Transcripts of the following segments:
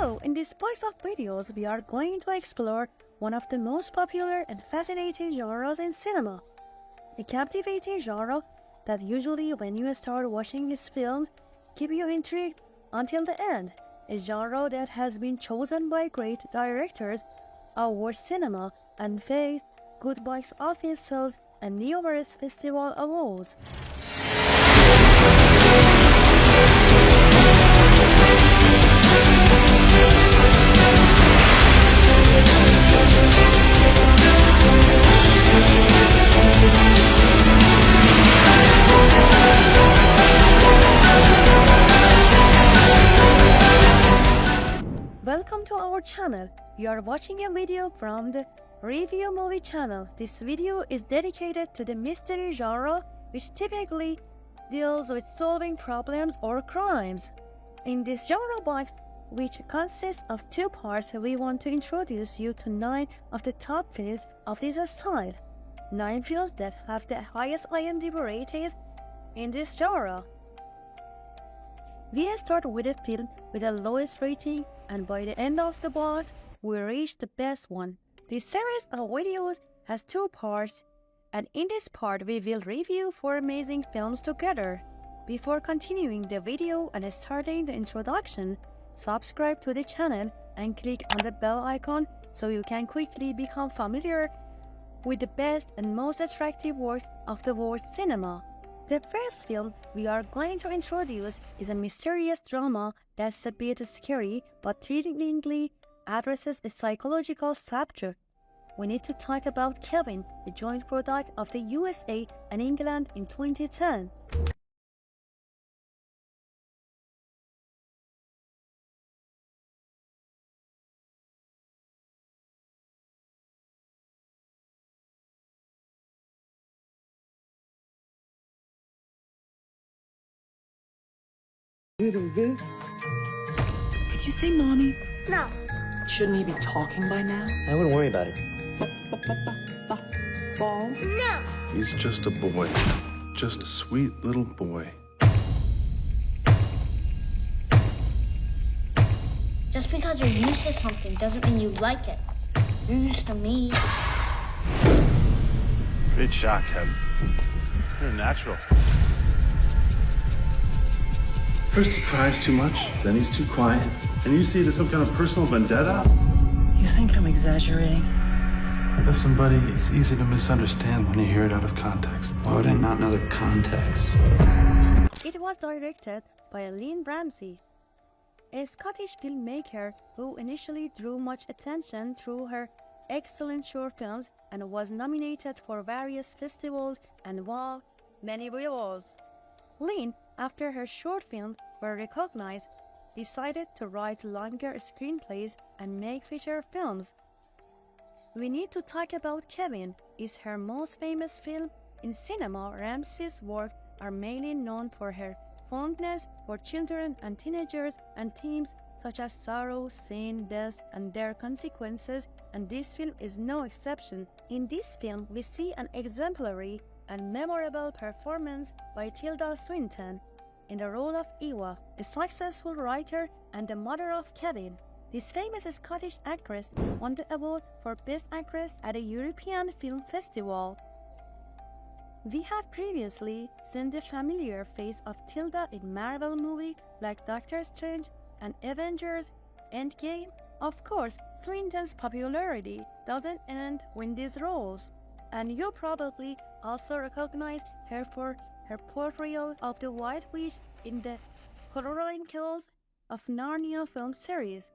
Hello, in this box of videos we are going to explore one of the most popular and fascinating genres in cinema. A captivating genre that usually when you start watching these films keep you intrigued until the end. A genre that has been chosen by great directors, award cinema, and faced good box office sales and numerous festival awards. Welcome to our channel. You are watching a video from the Review Movie channel. This video is dedicated to the mystery genre, which typically deals with solving problems or crimes. In this genre box, which consists of two parts, we want to introduce you to 9 of the top films of this style. 9 films that have the highest IMDb ratings in this genre. We start with a film with the lowest rating, and by the end of the box, we reach the best one. This series of videos has 2 parts, and in this part we will review 4 amazing films together. Before continuing the video and starting the introduction, subscribe to the channel and click on the bell icon so you can quickly become familiar with the best and most attractive works of the world cinema. The first film we are going to introduce is a mysterious drama that's a bit scary but thrillingly addresses a psychological subject. We need to talk about Kevin, a joint product of the USA and England in 2010. Did you say mommy? No. Shouldn't he be talking by now? I wouldn't worry about it. Ball? No. He's just a boy. Just a sweet little boy. Just because you're used to something doesn't mean you like it. You're used to me. Great shot, Kevin. You're a natural. First he cries too much, then he's too quiet. And you see it as some kind of personal vendetta? You think I'm exaggerating? Listen, buddy, it's easy to misunderstand when you hear it out of context. Why would I not know the context? It was directed by Lynne Ramsay, a Scottish filmmaker who initially drew much attention through her excellent short films and was nominated for various festivals and won many awards. Lynne, after her short films were recognized, decided to write longer screenplays and make feature films. We need to talk about Kevin. Is her most famous film. In cinema, Ramsay's work are mainly known for her fondness for children and teenagers and themes such as sorrow, sin, death, and their consequences, and this film is no exception. In this film, we see an exemplary and memorable performance by Tilda Swinton in the role of Eva, a successful writer and the mother of Kevin. This famous Scottish actress won the award for Best Actress at a European Film Festival. We have previously seen the familiar face of Tilda in Marvel movies like Doctor Strange and Avengers Endgame. Of course, Swinton's popularity doesn't end with these roles, and you probably also recognize her for her portrayal of the White Witch in the Chronicles of Narnia film series.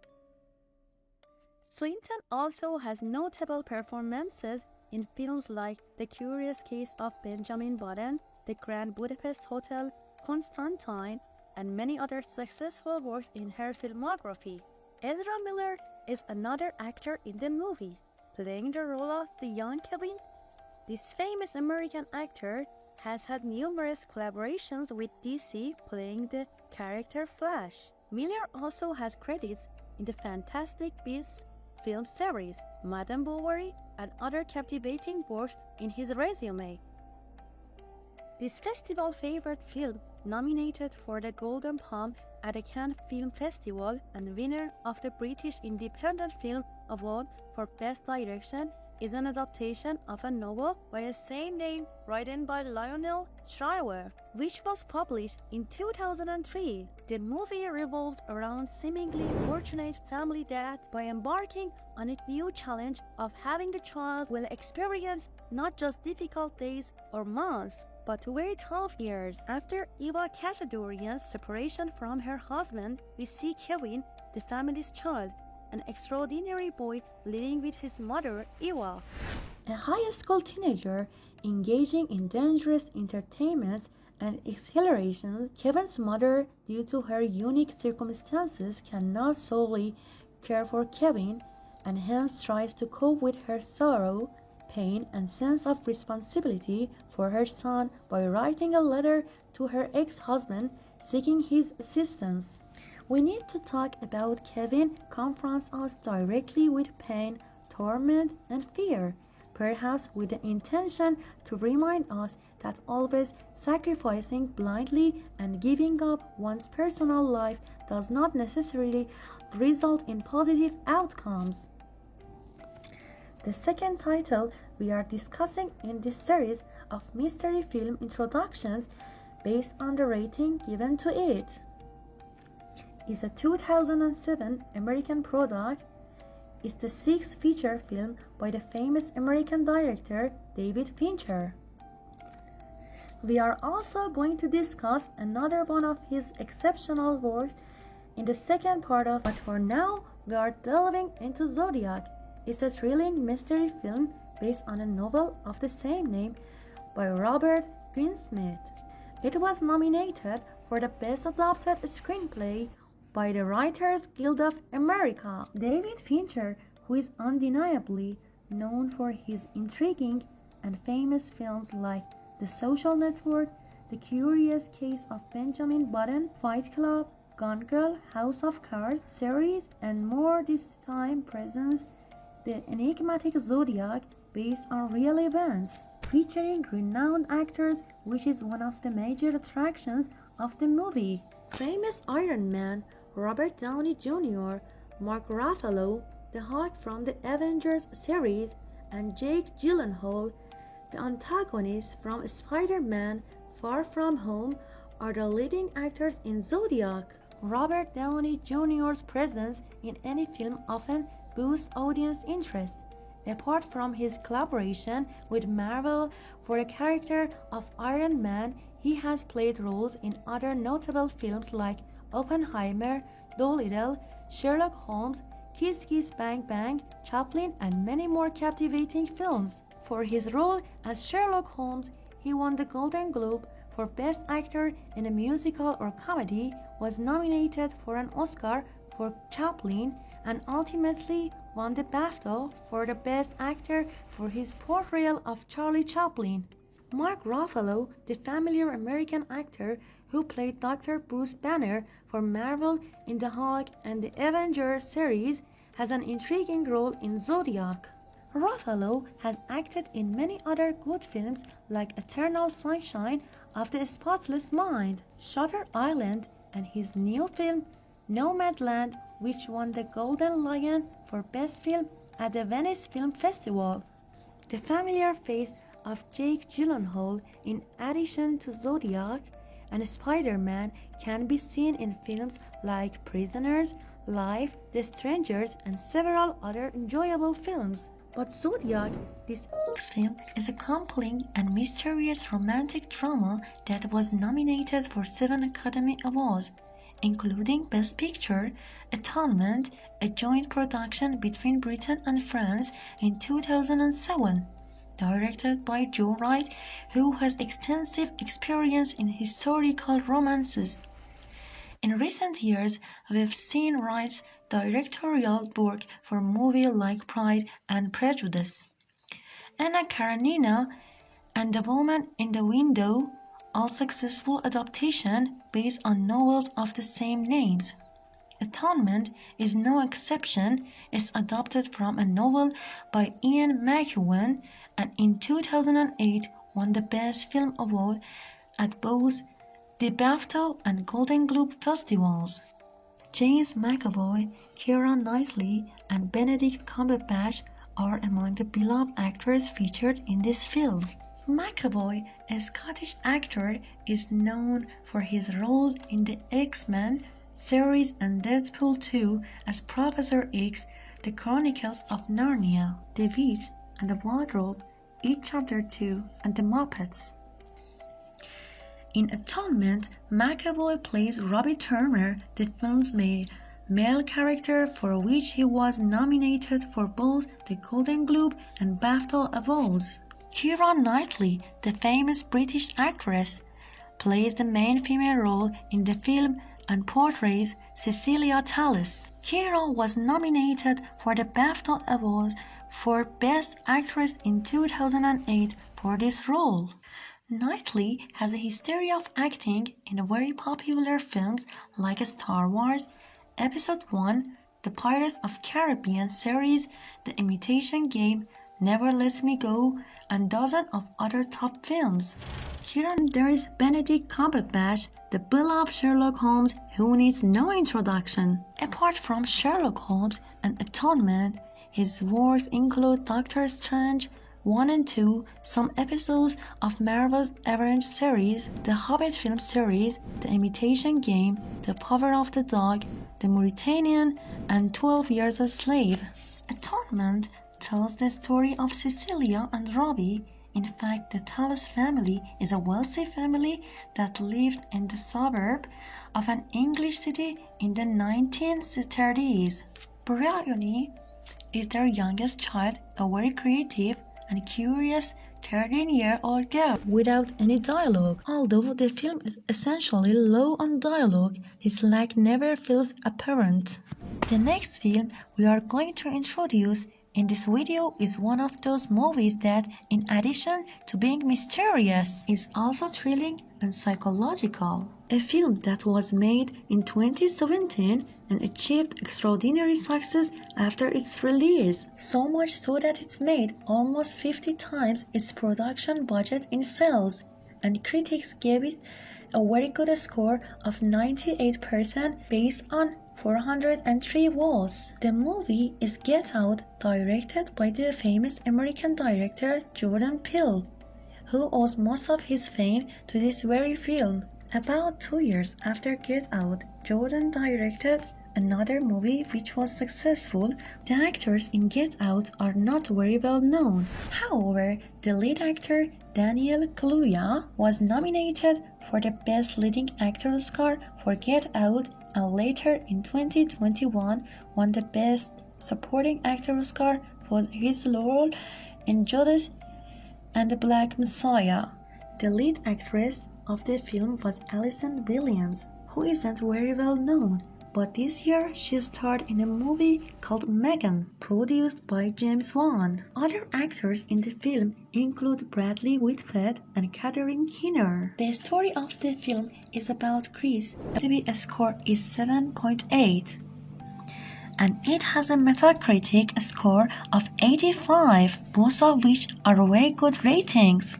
Swinton also has notable performances in films like The Curious Case of Benjamin Button, The Grand Budapest Hotel, Constantine, and many other successful works in her filmography. Ezra Miller is another actor in the movie, playing the role of the young Kevin. This famous American actor has had numerous collaborations with DC, playing the character Flash. Miller also has credits in the Fantastic Beasts film series, Madame Bovary, and other captivating works in his resume. This festival favorite film, nominated for the Golden Palm at the Cannes Film Festival and winner of the British Independent Film Award for Best Direction, is an adaptation of a novel by the same name written by Lionel Shriver, which was published in 2003. The movie revolves around seemingly fortunate family that, by embarking on a new challenge of having a child, will experience not just difficult days or months, but very tough years. After Eva Khatchadourian's separation from her husband, we see Kevin, the family's child, an extraordinary boy living with his mother, Eva. A high school teenager engaging in dangerous entertainments and exhilarations, Kevin's mother, due to her unique circumstances, cannot solely care for Kevin and hence tries to cope with her sorrow, pain, and sense of responsibility for her son by writing a letter to her ex-husband seeking his assistance. We need to talk about Kevin confronts us directly with pain, torment, and fear, perhaps with the intention to remind us that always sacrificing blindly and giving up one's personal life does not necessarily result in positive outcomes. The second title we are discussing in this series of mystery film introductions, based on the rating given to it, is a 2007 American product. Is the sixth feature film by the famous American director David Fincher. We are also going to discuss another one of his exceptional works in the second part of, but for now we are delving into Zodiac. It's a thrilling mystery film based on a novel of the same name by Robert Greensmith. It was nominated for the Best Adapted Screenplay by the Writers Guild of America. David Fincher, who is undeniably known for his intriguing and famous films like The Social Network, The Curious Case of Benjamin Button, Fight Club, Gone Girl, House of Cards series, and more, this time presents the enigmatic Zodiac based on real events, featuring renowned actors, which is one of the major attractions of the movie. Famous Iron Man Robert Downey Jr., Mark Ruffalo, the Hulk from the Avengers series, and Jake Gyllenhaal, the antagonist from Spider-Man Far From Home, are the leading actors in Zodiac. Robert Downey Jr.'s presence in any film often boosts audience interest. Apart from his collaboration with Marvel for the character of Iron Man, he has played roles in other notable films like Oppenheimer, Dolittle, Sherlock Holmes, Kiss Kiss Bang Bang, Chaplin, and many more captivating films. For his role as Sherlock Holmes, he won the Golden Globe for Best Actor in a Musical or Comedy, was nominated for an Oscar for Chaplin, and ultimately won the BAFTA for the Best Actor for his portrayal of Charlie Chaplin. Mark Ruffalo, the familiar American actor who played Dr. Bruce Banner for Marvel in the Hulk and the Avengers series, has an intriguing role in Zodiac. Ruffalo has acted in many other good films like Eternal Sunshine of the Spotless Mind, Shutter Island, and his new film Nomadland, which won the Golden Lion for Best Film at the Venice Film Festival. The familiar face of Jake Gyllenhaal, in addition to Zodiac and Spider-Man, can be seen in films like Prisoners, Life, The Strangers, and several other enjoyable films. But Zodiac, this film, is a compelling and mysterious romantic drama that was nominated for 7 Academy Awards, including Best Picture, Atonement, a joint production between Britain and France in 2007. Directed by Joe Wright, who has extensive experience in historical romances. In recent years, we've seen Wright's directorial work for movies like Pride and Prejudice, Anna Karenina, and The Woman in the Window, all successful adaptations based on novels of the same names. Atonement is no exception. It's adapted from a novel by Ian McEwan, and in 2008 won the Best Film Award at both The BAFTA and Golden Globe festivals. James McAvoy, Keira Knightley, and Benedict Cumberbatch are among the beloved actors featured in this film. McAvoy, a Scottish actor, is known for his roles in the X-Men series and Deadpool 2 as Professor X, The Chronicles of Narnia, The Witch and the Wardrobe, It Chapter 2, and The Muppets. In Atonement, McAvoy plays Robbie Turner, the film's male character, for which he was nominated for both the Golden Globe and BAFTA awards. Keira Knightley, the famous British actress, plays the main female role in the film and portrays Cecilia Tallis. Keira was nominated for the BAFTA Award for Best Actress in 2008 for this role. Knightley has a history of acting in very popular films like Star Wars, Episode 1, The Pirates of the Caribbean series, The Imitation Game, Never Let Me Go, and dozens of other top films. Here there is Benedict Cumberbatch, the beloved Sherlock Holmes who needs no introduction. Apart from Sherlock Holmes and Atonement, his works include Doctor Strange 1 and 2, some episodes of Marvel's Avengers series, the Hobbit film series, The Imitation Game, The Power of the Dog, The Mauritanian, and 12 Years a Slave. Atonement tells the story of Cecilia and Robbie. In fact, the Tallis family is a wealthy family that lived in the suburb of an English city in the 1930s. Bryony is their youngest child, a very creative and curious 13-year-old girl without any dialogue. Although the film is essentially low on dialogue, this lack never feels apparent. The next film we are going to introduce in this video is one of those movies that, in addition to being mysterious, is also thrilling and psychological. A film that was made in 2017 and achieved extraordinary success after its release, so much so that it made almost 50 times its production budget in sales, and critics gave it a very good score of 98% based on 403 votes. The movie is Get Out, directed by the famous American director Jordan Peele, who owes most of his fame to this very film. About 2 years after Get Out, Jordan directed another movie which was successful. The actors in Get Out are not very well known. However, the lead actor Daniel Kaluuya was nominated for the Best Leading Actor Oscar for Get Out, and later in 2021 won the Best Supporting Actor Oscar for his role in Judas and the Black Messiah. The lead actress of the film was Alison Williams, who isn't very well known, but this year she starred in a movie called Megan, produced by James Wan. Other actors in the film include Bradley Whitford and Catherine Keener. The story of the film is about Chris. The IMDb score is 7.8, and it has a Metacritic score of 85, both of which are very good ratings.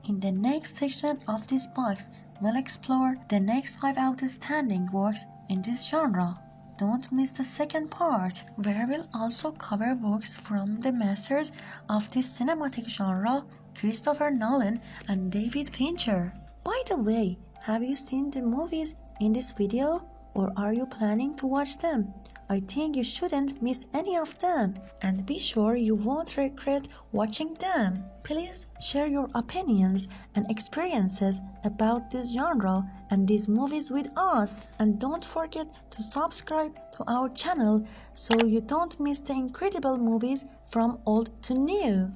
In the next section of this box, we'll explore the next 5 outstanding works in this genre. Don't miss the second part, where we'll also cover works from the masters of this cinematic genre, Christopher Nolan and David Fincher. By the way, have you seen the movies in this video, or are you planning to watch them? I think you shouldn't miss any of them, and be sure you won't regret watching them. Please share your opinions and experiences about this genre and these movies with us, and don't forget to subscribe to our channel so you don't miss the incredible movies from old to new.